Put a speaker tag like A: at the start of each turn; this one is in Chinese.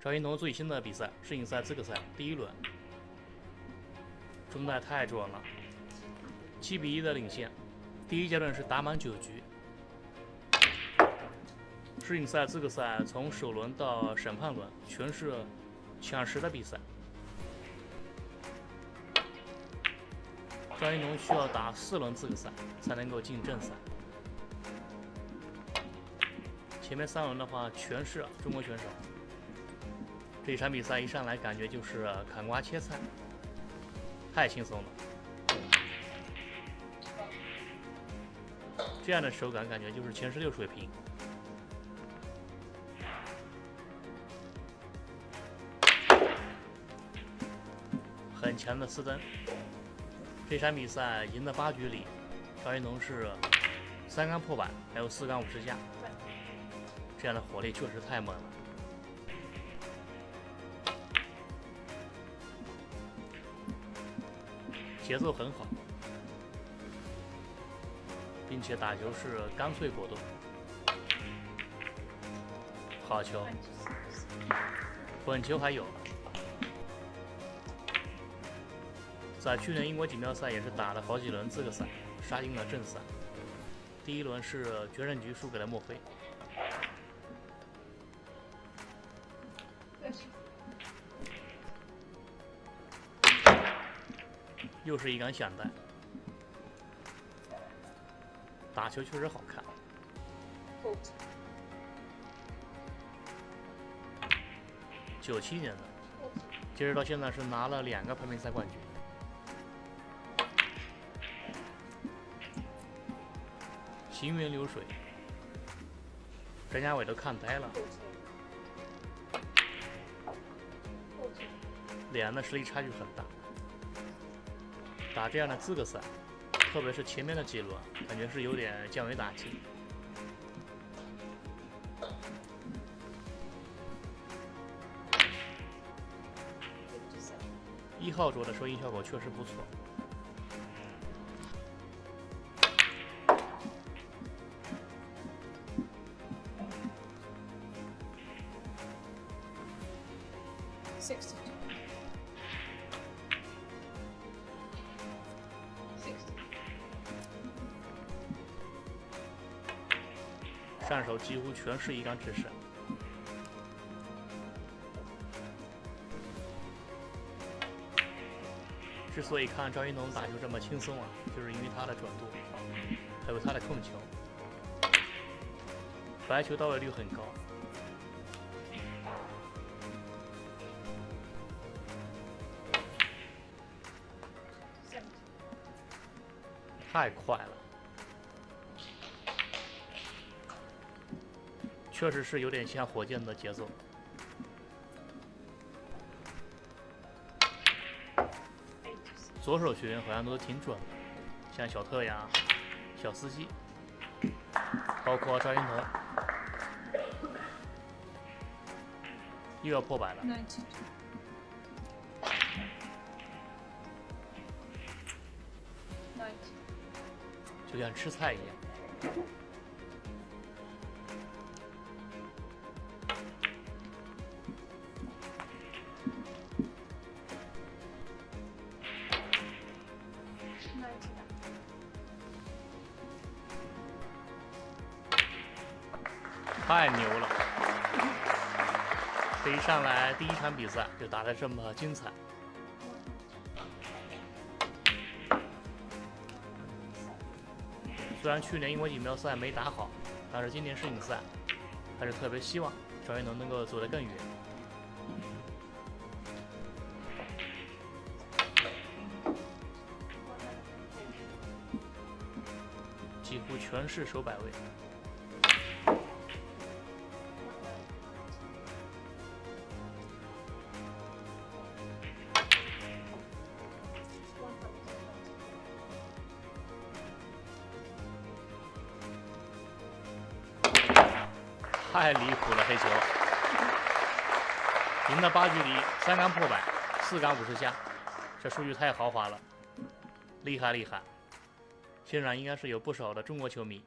A: 赵云龙最新的比赛世锦赛资格赛第一轮，中代太准了，7比1的领先。第一阶段是打满9局。世锦赛资格赛从首轮到审判轮全是抢10的比赛。赵云龙需要打4轮资格赛才能够进正赛。前面3轮的话全是中国选手。这一场比赛一上来感觉就是砍瓜切菜，太轻松了。这样的手感感觉就是前16水平。很强的4蹬。这场比赛赢的8局里，赵云龙是3杆破百，还有4杆50下，这样的火力确实太猛了。节奏很好，并且打球是干脆果断。好球，稳球还有。在去年英国锦标赛也是打了好几轮资格赛，杀进了正赛。第一轮是决胜局输给了墨菲。又是一杆响带，打球确实好看。97年的，截止到现在是拿了2个排名赛冠军。行云流水，张家伟都看呆了。两人的实力差距很大。打这样的资格赛，特别是前面的几轮，感觉是有点降维打击。1号桌的收音效果确实不错。上手几乎全是一杆直射。之所以看赵云龙打球这么轻松啊，就是因为他的准度，还有他的控球，白球到位率很高。太快了。确实是有点像火箭的节奏。左手学员好像都挺准的，像小特呀、小司机，包括赵云龙，又要破百了。就像吃菜一样。太牛了！这一上来第一场比赛就打得这么精彩。虽然去年英国锦标赛没打好，但是今年世锦赛还是特别希望赵云龙能够走得更远。几乎全是手摆位。太离谱了，黑球！赢的8局里3杆破百，4杆50下，这数据太豪华了，厉害厉害！现场应该是有不少的中国球迷